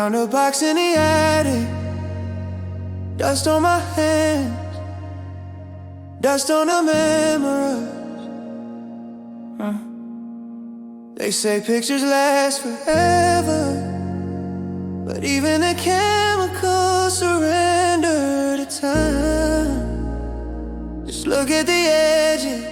Found a box in the attic, dust on my hands, dust on the memories. They say pictures last forever, but even the chemicals surrender to time. Just look at the edges,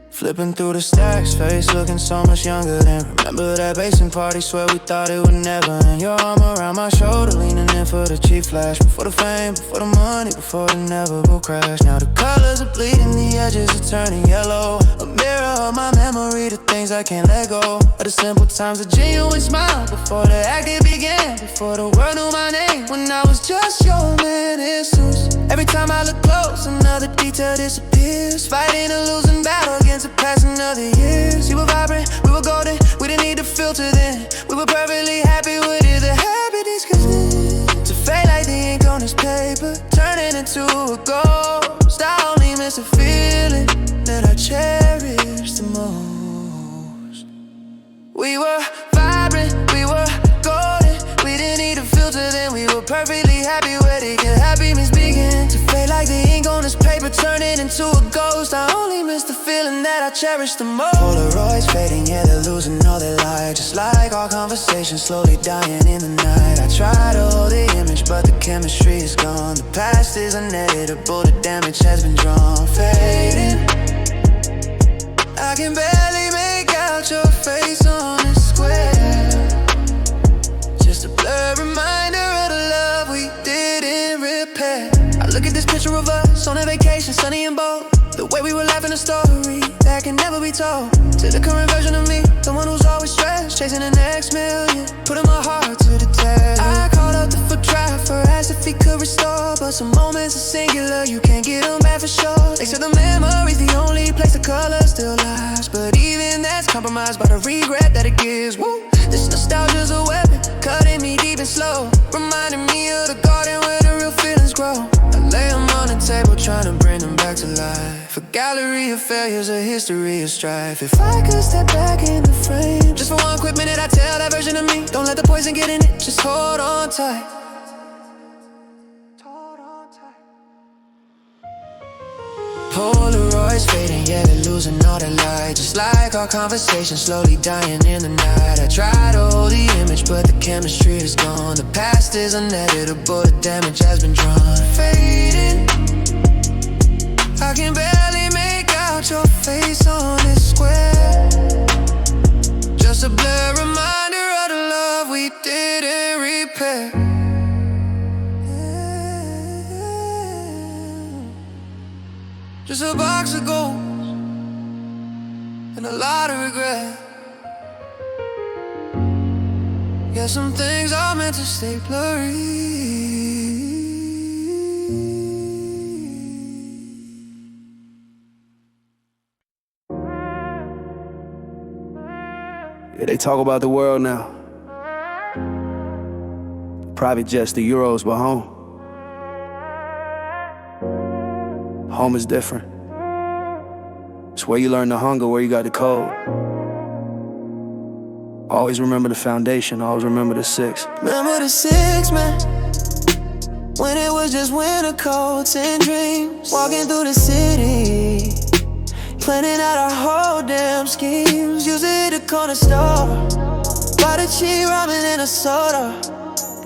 flipping through the stacks, face looking so much younger than. Remember that basement party, swear we thought it would never end. Your arm around my shoulder, leaning in for the cheap flash. Before the fame, before the money, before the inevitable crash. Now the colors are bleeding, the edges are turning yellow. A mirror of my memory, the things I can't let go. Of the simple times, a genuine smile. Before the acting began, before the world knew my name. When I was just your man, Jesus. Every time I look close, another detail disappears. Fighting a losing battle against the passing of the years. You were vibrant, we were golden, we didn't need to filter then. We were perfectly happy with it, the happiness could live. To fade like the ink on this paper, turning into a ghost. I only miss a feeling that I cherish the most. We were vibrant, we were golden, we didn't need to filter then. We were perfectly happy with it, yeah, happiness began. To fade like the ink on this paper, turning into a ghost. I only miss the feeling that I cherish the most. Polaroids fading, yeah, they're losing all their light. Just like our conversation slowly dying in the night. I try to hold the image, but the chemistry is gone. The past is uneditable, the damage has been drawn. Fading, I can barely make out your face on this square. Just a blurred reminder of the love we didn't repair. I look at this picture of us on a vacation, sunny and bold. The way we were laughing, a story that can never be told. To the current version of me, the one who's always stressed, chasing the next million, putting my heart to the test. I called up the foot trafficker, asked if he could restore, but some moments are singular, you can't get them back for sure. They said the memory's the only place the color still lasts, but even that's compromised by the regret that it gives. Woo. This nostalgia's a weapon, cutting me deep and slow, reminding me of the garden where the real feelings grow. I lay them on the table, trying to bring them back to life. A gallery of failures, a history of strife. If I could step back in the frame, just for one quick minute, I'd tell that version of me, don't let the poison get in it, just hold on tight. Polaroids fading, yeah, they're losing all their light. Just like our conversation slowly dying in the night. I try to hold the image, but the chemistry is gone. The past is uneditable, the damage has been drawn. Fading, I can barely make out your face on this square. Just a blurred reminder of the love we didn't repair. Just a box of gold and a lot of regret. Yeah, some things are meant to stay blurry. Yeah, they talk about the world now. Private jets, the Euros, but home. Home is different. It's where you learn the hunger, where you got the code. Always remember the foundation, always remember the six. Remember the 6, man, when it was just winter coats and dreams. Walking through the city, planning out our whole damn schemes. Usually the corner store, buy the cheap ramen and a soda.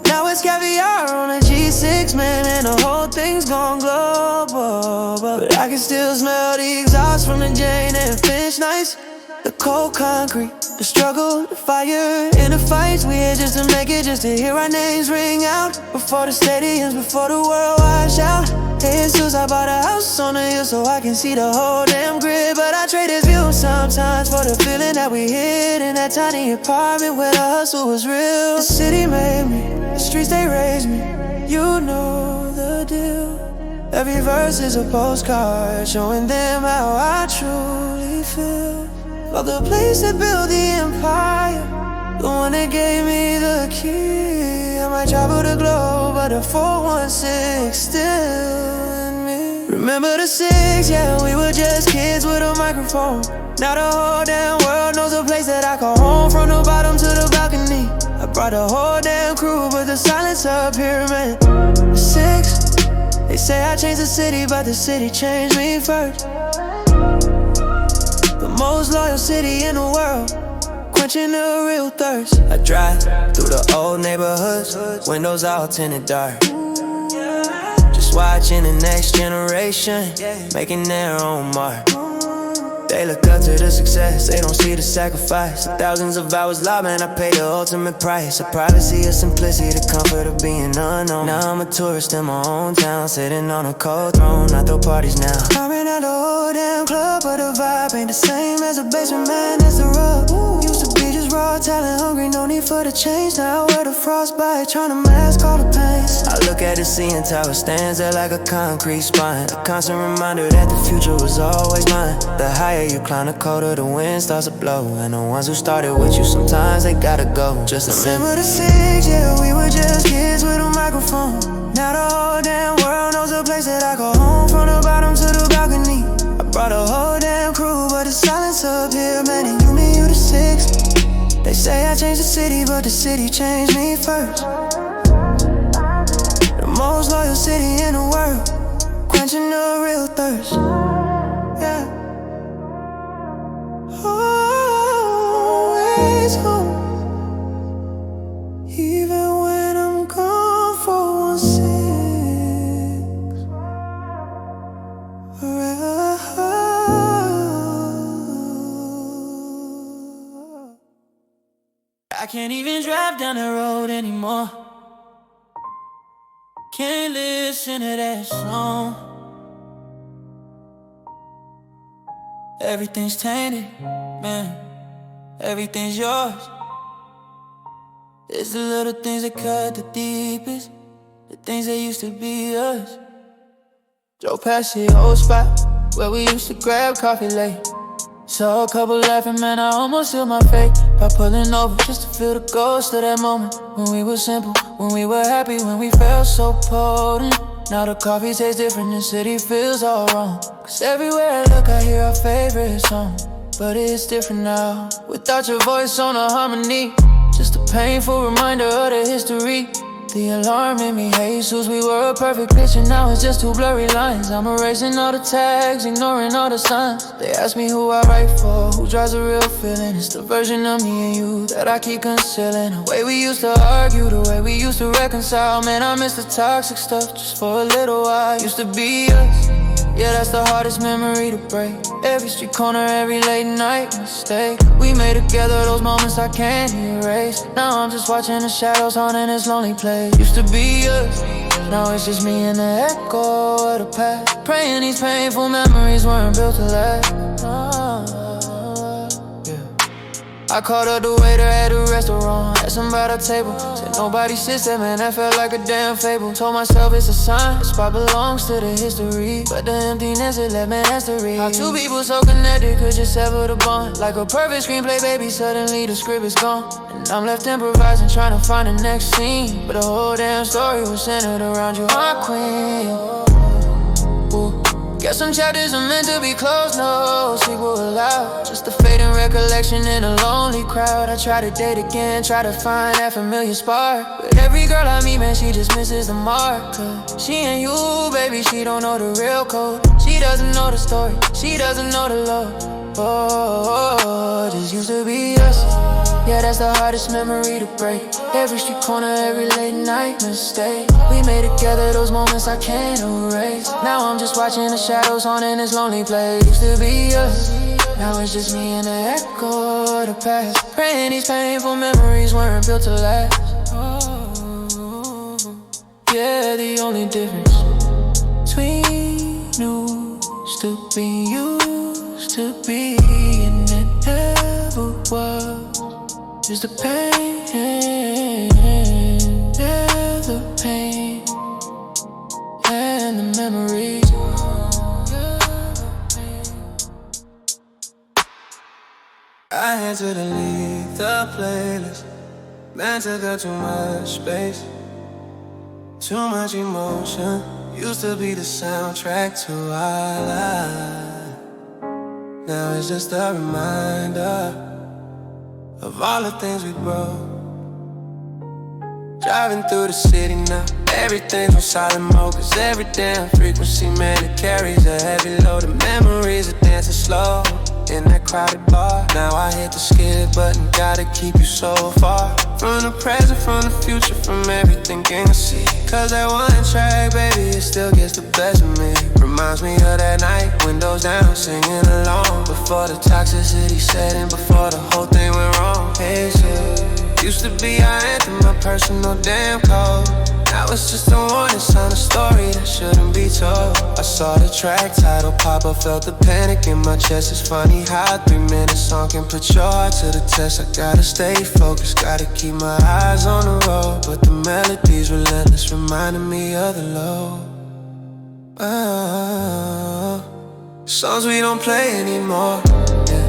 Now it's caviar on a G6, man, and the whole thing's gone global. But I can still smell the exhaust from the Jane and Finch nights. The cold concrete, the struggle, the fire, and the fights we had just to make it, just to hear our names ring out. Before the stadiums, before the world washed out. Hey, Jesus, I bought a house on the hill so I can see the whole damn grid. But I trade this view sometimes for the feeling that we hid in that tiny apartment where the hustle was real. The city made me, the streets they raised me, you know the deal. Every verse is a postcard showing them how I truly feel. About the place that built the empire, the one that gave me the key. I might travel the globe, but the 416 still in me. Remember the 6, yeah, we were just kids with a microphone. Now the whole damn world knows a place that I call home. From the bottom to the balcony, I Brought the whole damn crew, but the silence up here, man. The 6, they say I changed the city, but the city changed me first. The most loyal city in the world, quenching the real thirst. I drive through the old neighborhoods, windows all tinted dark. Just watching the next generation, making their own mark. They look up to the success, they don't see the sacrifice. Thousands of hours live, man, I paid the ultimate price. The privacy of simplicity, the comfort of being unknown. Now I'm a tourist in my own town, sitting on a cold throne. I throw parties now. I ran out the whole damn club, but the vibe ain't the same as a basement, man, that's the rub. Used to be just raw talent, hungry, no need for the change. Now I wear the frostbite, trying to mask all the pain. I look at the CN Tower, stands there like a concrete spine. A constant reminder that the future was always mine. The higher you climb, the colder the wind starts to blow. And the ones who started with you, sometimes they gotta go. Just remember the 6, yeah, we were just kids with a microphone. Now the whole damn world knows the place that I go home. From the bottom to the balcony, I brought a whole damn crew, but the silence up here, man, and you the 6. They say I changed the city, but the city changed me first. The most loyal city in the world, quenching the real thirst. Yeah. Always home, even when I'm gone for 1/6. I can't even drive down the road anymore. Can't listen to that song. Everything's tainted, man. Everything's yours. It's the little things that cut the deepest, the things that used to be us. Drove past the old spot where we used to grab coffee late. Saw a couple laughing, man, I almost sealed my fate by pulling over just to feel the ghost of that moment. When we were simple, when we were happy, when we felt so potent. Now the coffee tastes different, the city feels all wrong. Cause everywhere I look I hear our favorite song. But it's different now, without your voice on a harmony. Just a painful reminder of the history. The alarm in me, Jesus, we were a perfect picture. Now it's just two blurry lines. I'm erasing all the tags, ignoring all the signs. They ask me who I write for, who drives the real feeling. It's the version of me and you that I keep concealing. The way we used to argue, the way we used to reconcile. Man, I miss the toxic stuff just for a little while. Used to be us, yeah, that's the hardest memory to break. Every street corner, every late night mistake. We made together those moments I can't erase. Now I'm just watching the shadows haunting this lonely place. Used to be us, now it's just me and the echo of the past. Praying these painful memories weren't built to last. I called up the waiter at the restaurant, asked him about a table. Said nobody sits there, man, that felt like a damn fable. Told myself it's a sign, the spot belongs to the history. But the emptiness, it left me has to read. How two people so connected could just sever the bond. Like a perfect screenplay, baby, suddenly the script is gone. And I'm left improvising, trying to find the next scene. But the whole damn story was centered around you, my queen. Ooh. Guess some chapters are meant to be closed, no sequel allowed. Just a fading recollection in a lonely crowd. I try to date again, try to find that familiar spark. But every girl I meet, man, she just misses the mark. Cause she ain't you, baby, she don't know the real code. She doesn't know the story, she doesn't know the love. Oh, this used to be us. Yeah, that's the hardest memory to break. Every street corner, every late night mistake. We made together those moments I can't erase. Now I'm just watching the shadows haunting this lonely place. Used to be us, now it's just me and the echo of the past. Praying these painful memories weren't built to last. Oh, yeah, the only difference between used to be and it never was. Just the pain, yeah, the pain, and the memories. I had to delete the playlist. Man, took up too much space, too much emotion. Used to be the soundtrack to our life. Now it's just a reminder of all the things we broke, Driving through the city now, everything's on silent mode. Cause every damn frequency, man, it carries a heavy load. The memories are dancing slow in that crowded bar. Now I hit the skip button, gotta keep you so far from the present, from the future, from everything I see. Cause that one track, baby, it still gets the best of me. Reminds me of that night, windows down, singing along. Before the toxicity set in, before the whole thing went wrong. Hey, shit, used to be our anthem, my personal damn code. Now it's just a warning sign, a story that shouldn't be told. I saw the track title pop up, felt the panic in my chest. It's funny how a 3-minute song can put your heart to the test. I gotta stay focused, gotta keep my eyes on the road. But the melody's relentless, reminding me of the low. Songs we don't play anymore, yeah.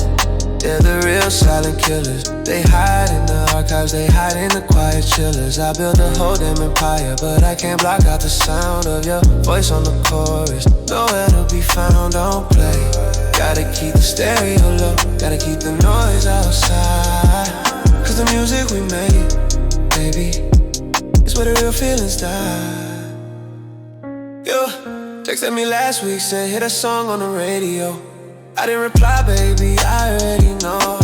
They're the real silent killers. They hide in the archives, they hide in the quiet chillers. I built a whole damn empire, but I can't block out the sound of your voice on the chorus. Nowhere to be found, don't play. Gotta keep the stereo low, gotta keep the noise outside. Cause the music we made, baby, is where the real feelings die. Yo, texted me last week, said hit a song on the radio. I didn't reply, baby, I already know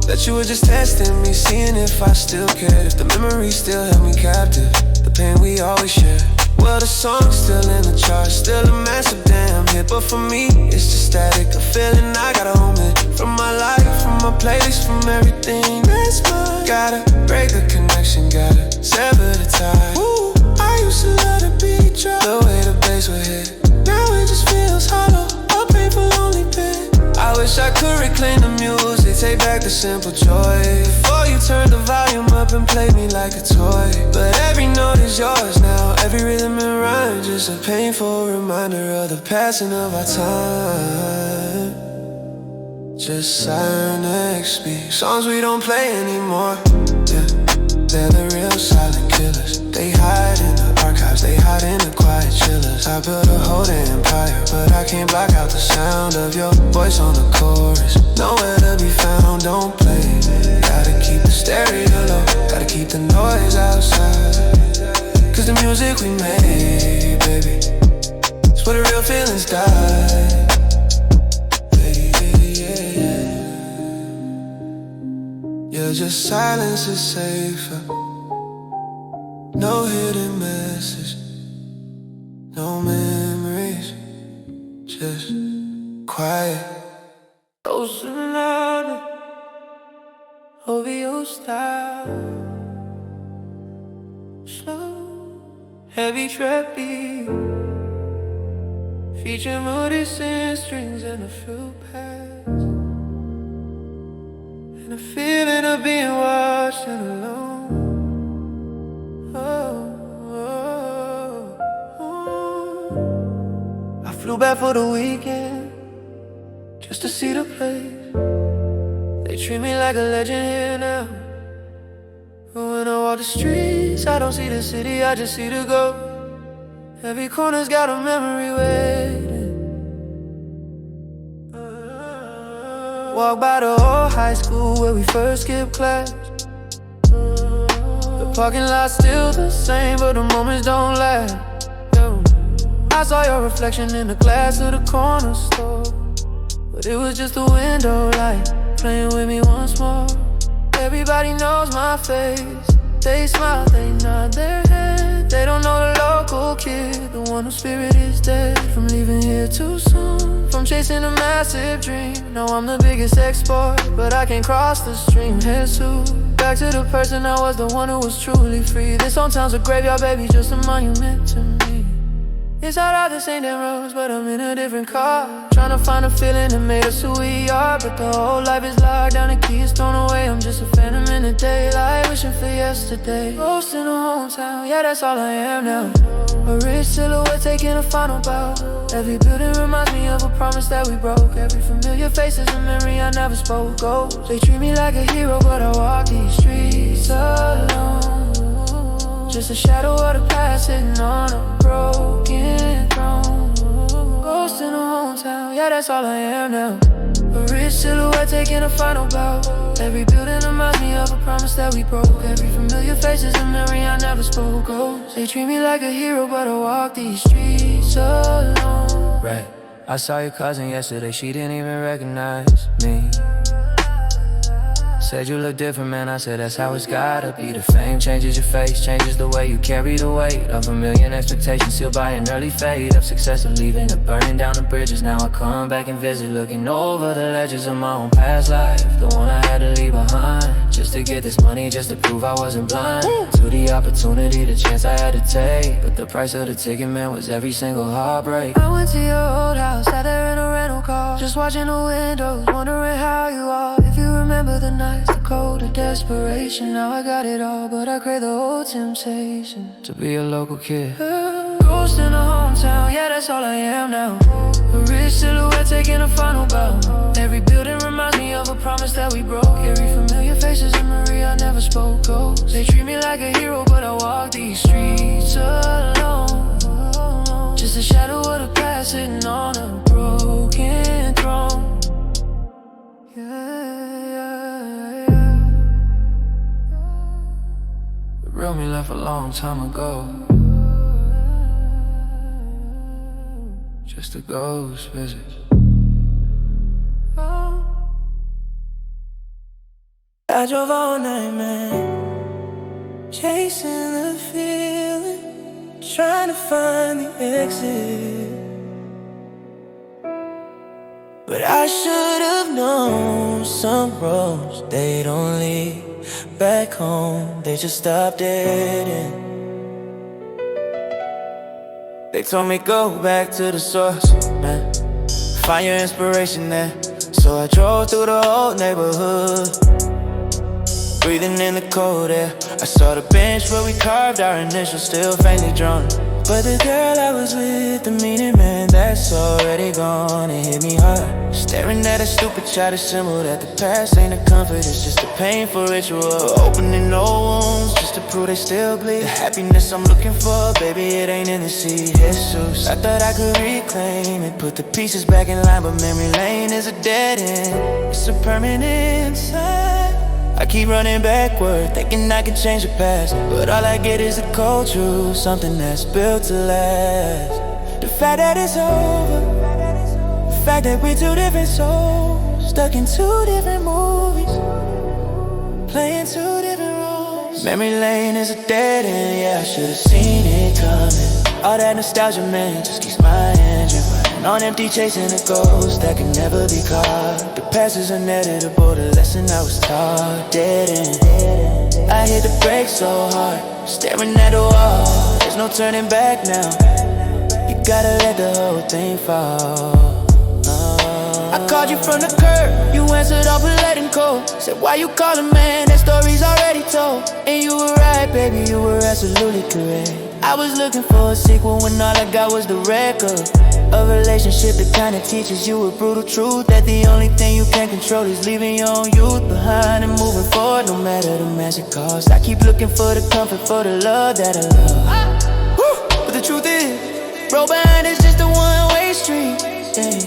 that you were just testing me, seeing if I still cared, if the memories still held me captive, the pain we always share. Well, the song's still in the charts, still a massive damn hit. But for me, it's just static, a feeling I gotta home it. From my life, from my playlist, from everything that's mine. Gotta break the connection, gotta sever the tie. Ooh, I used to let the beat drop, the way the bass would hit. Now it just feels hollow, a painful lonely pit. I wish I could reclaim the music, take back the simple joy. Before you turned the volume up and played me like a toy. But every note is yours now, every rhythm and rhyme, just a painful reminder of the passing of our time. Just silent speak, songs we don't play anymore, yeah. They're the real silent killers. They hide in the archives, they hide in the quiet chillers. I built a whole empire, but I can't block out the sound of your voice on the chorus. Nowhere to be found, don't play. Gotta keep the stereo low, gotta keep the noise outside. Cause the music we made, baby, it's where the real feelings die. Yeah, just silence is safer. No hidden message, no memories, just quiet. Close and louder, OVO style. Slow, heavy trap beat, feature moody synth strings and a few pads. And a feeling of being watched and alone. I flew back for the weekend just to see the place. They treat me like a legend here now. But when I walk the streets, I don't see the city, I just see the ghost. Every corner's got a memory waiting. Walk by the old high school where we first skipped class. The parking lot's still the same, but the moments don't last. I saw your reflection in the glass of the corner store, but it was just a window light playing with me once more. Everybody knows my face. They smile, they nod their head. They don't know the local kid, the one whose spirit is dead. From leaving here too soon, from chasing a massive dream. Now I'm the biggest export, but I can't cross the stream. Head to back to the person I was, the one who was truly free. This hometown's a graveyard, baby, just a monument to me. It's hard out the same damn roads, but I'm in a different car, trying to find a feeling that made us who we are. But the whole life is locked down, the key is thrown away. I'm just a phantom in the daylight, wishing for yesterday. Ghost in a hometown, yeah, that's all I am now. A rich silhouette taking a final bow. Every building reminds me of a promise that we broke. Every familiar face is a memory I never spoke. Ghosts, they treat me like a hero, but I walk these streets alone. Just a shadow of the past sitting on a broken throne. Ghost in a hometown, yeah, that's all I am now. A rich silhouette taking a final bow. Every building reminds me of a promise that we broke. Every familiar face is a memory I never spoke of. They treat me like a hero, but I walk these streets alone. Right. I saw your cousin yesterday, she didn't even recognize me. Said you look different, man, I said that's how it's gotta be. The fame changes your face, changes the way you carry the weight of a million expectations sealed by an early fade of success and leaving it burning down the bridges. Now I come back and visit, looking over the ledges of my own past life, the one I had to leave behind, just to get this money, just to prove I wasn't blind to the opportunity, the chance I had to take. But the price of the ticket, man, was every single heartbreak. I went to your old house, sat there in a rental car, just watching the windows, wondering how you are. If you remember the nights, the cold of desperation. Now I got it all, but I crave the old temptation to be a local kid. Ghost in a hometown, yeah, that's all I am now. A rich silhouette taking a final bow. Every building reminds me of a promise that we broke. Every familiar face is a memory I never spoke of. They treat me like a hero, but I walk these streets alone. Just a shadow of the past sitting on a broken throne. Real me left a long time ago, just a ghost visit. I drove all night, man, chasing the feeling, trying to find the exit. But I should have known some roads, they don't lead back home, they just stop dead end. They told me go back to the source, man, find your inspiration there. So I drove through the whole neighborhood, breathing in the cold air. I saw the bench where we carved our initials, still faintly drawn. But the girl I was with, the meaning, man, that's already gone. It hit me hard, staring at a stupid childish symbol that the past ain't a comfort, it's just a painful ritual, opening old wounds just to prove they still bleed. The happiness I'm looking for, baby, it ain't in the sea. Jesus, I thought I could reclaim it, put the pieces back in line, but memory lane is a dead end. It's a permanent sign. I keep running backward, thinking I can change the past, but all I get is the cold truth, something that's built to last. The fact that it's over, the fact that we're two different souls, stuck in two different movies, playing two different roles. Memory lane is a dead end, yeah, I should've seen it coming. All that nostalgia, man, just keeps my engine running on empty, chasing a ghost that can never be caught. The past is inevitable, the lesson I was taught, dead end. I hit the brakes so hard, staring at the wall, there's no turning back now. You gotta let the whole thing fall. I called you from the curb, you answered off with letting cold. Said why you calling, man, that story's already told. And you were right, baby, you were absolutely correct. I was looking for a sequel when all I got was the record. A relationship that kinda teaches you a brutal truth, that the only thing you can control is leaving your own youth behind and moving forward, no matter the massive cost. I keep looking for the comfort, for the love that I love. But the truth is, road behind is just a one-way street, yeah.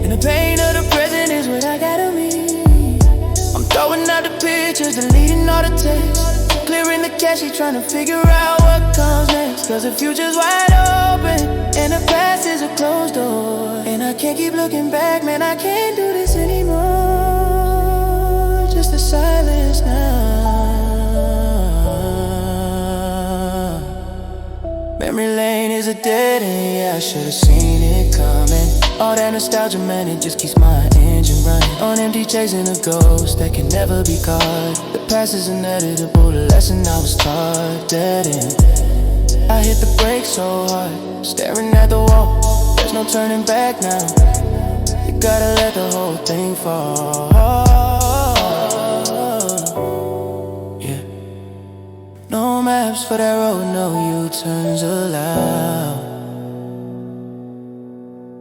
And the pain of the present is what I gotta meet. I'm throwing out the pictures, deleting all the texts, clearing the cache, trying to figure out what comes next. Cause the future's wide open, and the past is a closed door. And I can't keep looking back, man, I can't do this anymore. Just the silence now. Memory lane is a dead end, yeah, I should've seen it coming. All that nostalgia, man, it just keeps my engine running on empty, chasing a ghost that can never be caught. The past is inevitable, the lesson I was taught, dead end. I hit the brakes so hard, staring at the wall, there's no turning back now. You gotta let the whole thing fall, yeah. No maps for that road, no U-turns allowed.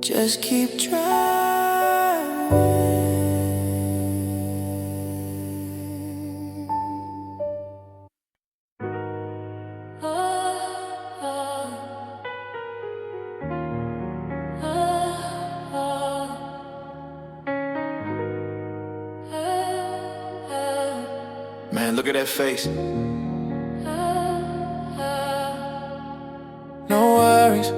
Just keep driving. Look at that face. No worries,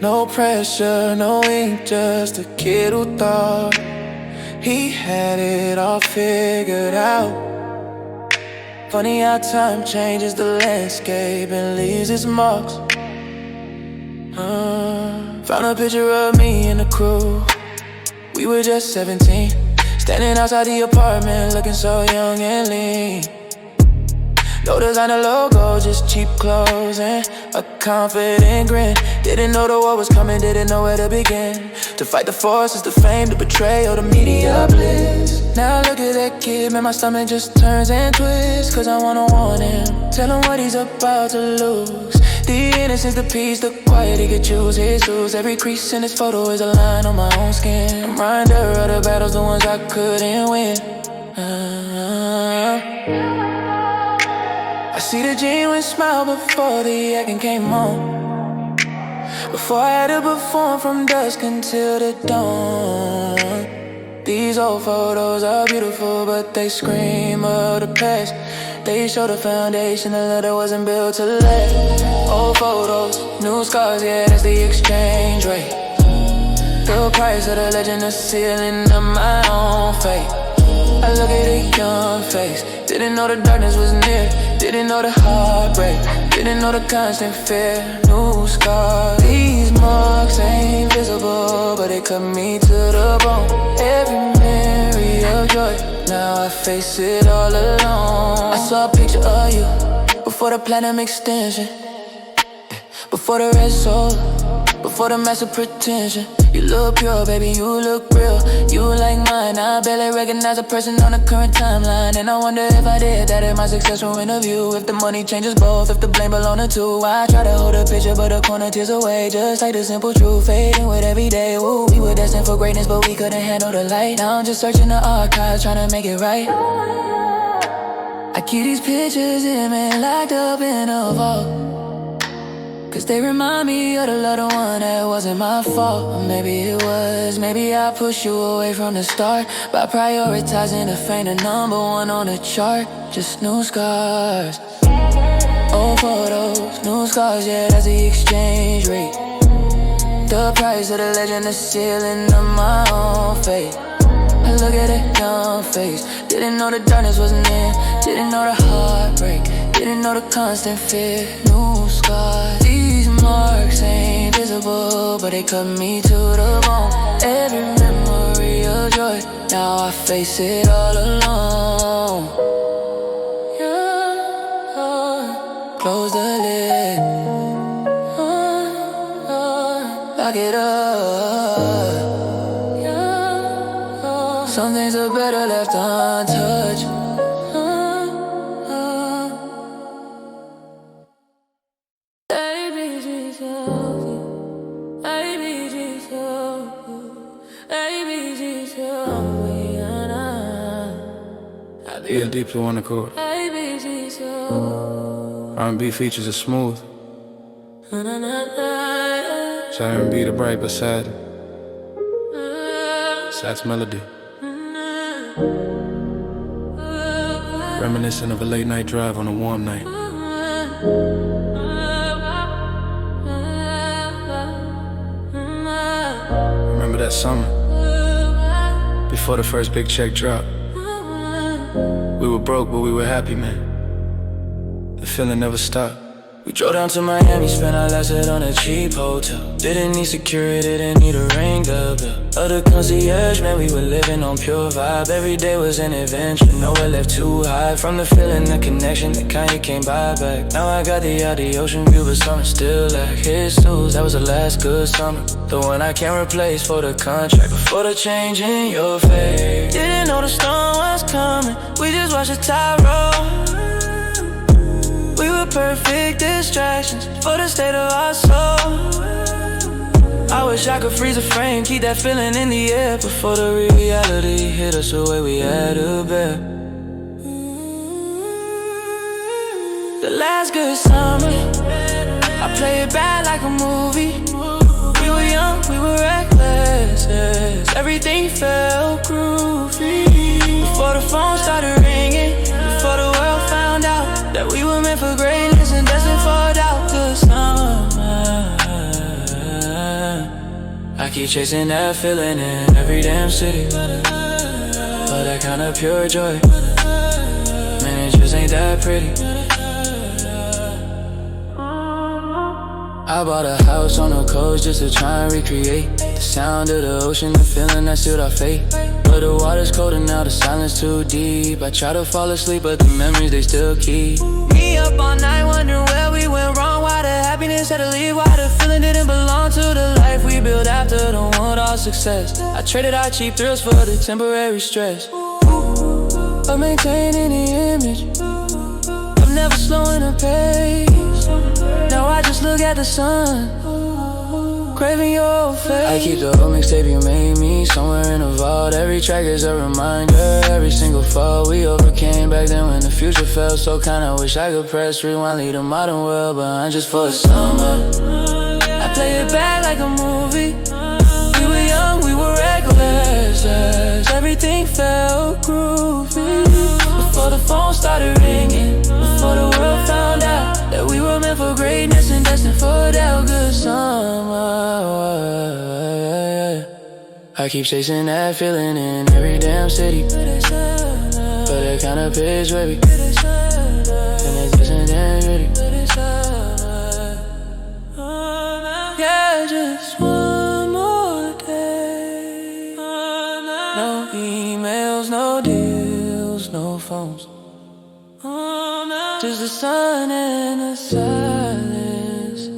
no pressure, no ink, just a kid who thought he had it all figured out. Funny how time changes the landscape and leaves its marks. Found a picture of me and the crew. We were just 17, standing outside the apartment, looking so young and lean. No designer logo, just cheap clothes and a confident grin. Didn't know the war was coming, didn't know where to begin. To fight the forces, the fame, the betrayal, the media bliss. Now look at that kid, man, my stomach just turns and twists. Cause I wanna warn him, tell him what he's about to lose. The innocence, the peace, the quiet, he could choose his rules. Every crease in his photo is a line on my own skin. A reminder of the battles, the ones I couldn't win. I see the genuine smile before the acting came on. Before I had to perform from dusk until the dawn. These old photos are beautiful, but they scream of the past. They show the foundation, the leather wasn't built to last. Old photos, new scars, yeah, that's the exchange rate. The price of the legend, the ceiling of my own fate. I look at a young face, didn't know the darkness was near. Didn't know the heartbreak, didn't know the constant fear. New scars, these marks ain't visible, but they cut me to the bone. Every memory of joy, now I face it all alone. I saw a picture of you, before the platinum extension, before the red soul, before the massive pretension. You look pure, baby, you look real. You like mine, I barely recognize a person on the current timeline. And I wonder if I did that in my successful interview. If the money changes both, if the blame belong to two. I try to hold a picture, but the corner tears away. Just like the simple truth, fading with every day. Ooh, we were destined for greatness, but we couldn't handle the light. Now I'm just searching the archives, trying to make it right. I keep these pictures in me, locked up in a vault. Cause they remind me of the little one that wasn't my fault. Or maybe it was, maybe I pushed you away from the start by prioritizing the fame, the number one on the chart. Just new scars, old photos, new scars, yeah, that's the exchange rate. The price of the legend, the ceiling of my own fate. I look at a young face, didn't know the darkness was near. Didn't know the heartbreak, didn't know the constant fear. New scars, these marks ain't visible, but they cut me to the bone. Every memory of joy, now I face it all alone. Yeah. Close the lid, lock it up. Some things are better left untouched. Yeah, deeply on the chord. R&B features are smooth. It's R&B the bright but sad. Sax melody. Reminiscent of a late night drive on a warm night. Remember that summer, before the first big check dropped. We were broke, but we were happy, man. The feeling never stopped. We drove down to Miami, spent our last night on a cheap hotel. Didn't need security, didn't need to ring the bell. Other concierge, man, we were living on pure vibe. Every day was an adventure, nowhere left too high. From the feeling, the connection, the kind you can't buy back. Now I got the ocean view, but something still like his news. That was the last good summer, the one I can't replace for the contract. Before the change in your face, didn't know the storm was coming. We just watched the tide roll. We were perfect distractions for the state of our soul. I wish I could freeze a frame, keep that feeling in the air before the reality hit us the way we had to bear. The last good summer, I play it bad like a movie. We were young, we were reckless, yes. Everything felt groovy. Before the phone started ringing, I keep chasing that feeling in every damn city, for that kind of pure joy. Man, it just ain't that pretty. I bought a house on the coast just to try and recreate the sound of the ocean, the feeling that sealed our fate. But the water's cold and now the silence too deep. I try to fall asleep, but the memories they still keep me up all night, wondering where we went wrong. Why the happiness had to leave, why the feeling didn't belong to the life we built after the one all success. I traded our cheap thrills for the temporary stress of maintaining the image of never slowing the pace. Now I just look at the sun, craving your face. I keep the old mixtape you made me somewhere in a vault. Every track is a reminder, every single fall we overcame back then when the future felt so kind. I wish I could press rewind, leave the modern world behind just for a summer. I play it back like a movie. We were young, we were reckless, everything felt groovy. Before the phone started ringing, before the world found out that we were meant for greatness and destined for that good summer. I keep chasing that feeling in every damn city, for that kind of pitch, baby, and it just ain't that pretty. Yeah, just one more day. No emails, no deals, no phones, just the sun and the silence.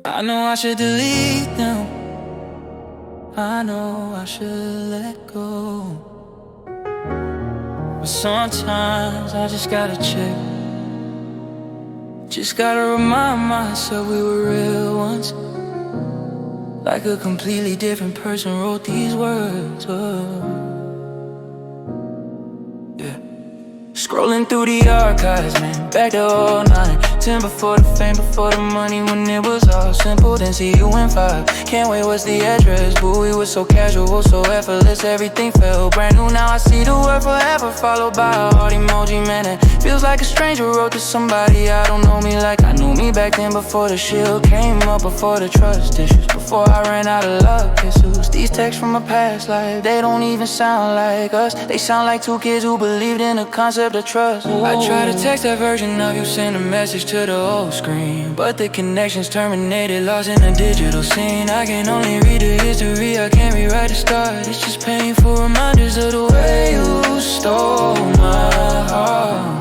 I know I should delete them, I know I should let go, but sometimes I just gotta check. Just gotta remind myself we were real once, like a completely different person wrote these words. Yeah. Scrolling through the archives, man, back to 09. 10 before the fame, before the money, when it was all simple. Then see you in 5. Can't wait, what's the address? Boo, we were so casual, so effortless. Everything felt brand new. Now I see the word forever, followed by a heart emoji. Man, it feels like a stranger wrote to somebody I don't know me like I knew me back then. Before the shield came up, before the trust issues, before I ran out of love kisses. These texts from a past life, they don't even sound like us. They sound like two kids who believed in the concept of trust. Ooh. I try to text that version of you, send a message to the old screen, but the connection's terminated, lost in the digital scene. I can only read the history, I can't rewrite the start. It's just painful reminders of the way you stole my heart.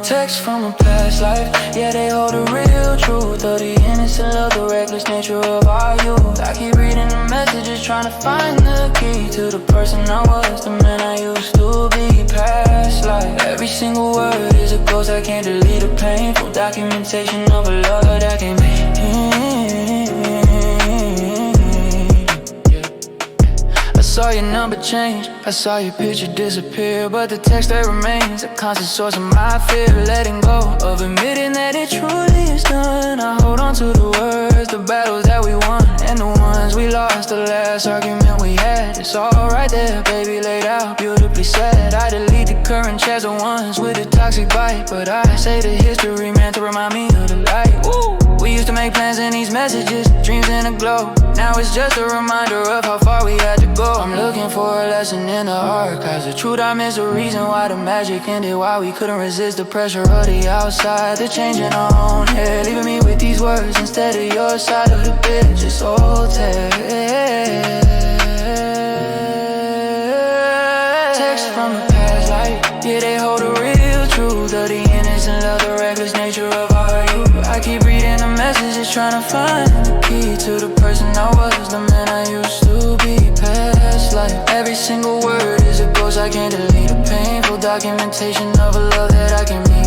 Texts from a past life, yeah, they hold the real truth of the innocent love, the reckless nature of our youth. I keep reading the messages, trying to find the key to the person I was, the man I used to be. Past life, every single word is a ghost, I can't delete the painful documentation of a love that can be. I saw your number change, I saw your picture disappear, but the text that remains a constant source of my fear. Letting go of admitting that it truly is done. I hold on to the words, the battles that we won, and the ones we lost, the last argument we had. It's all right there, baby, laid out, beautifully said. I delete the current chats, the ones with a toxic bite, but I say the history meant to remind me of the light. Woo! We used to make plans in these messages, dreams in a glow. Now it's just a reminder of how far we had to go. I'm looking for a lesson in the archives. The truth I miss, the reason why the magic ended, why we couldn't resist the pressure of the outside, the changing our own head, leaving me with these words instead of your side of the bed. Just old text from the past life, yeah, they hold the real truth of the innocent love, the reckless nature of our youth. I keep reading the messages, trying to find the key to the person I was, the man I used to be. Past life, every single word is a ghost, I can't delete the painful documentation of a love that I can be.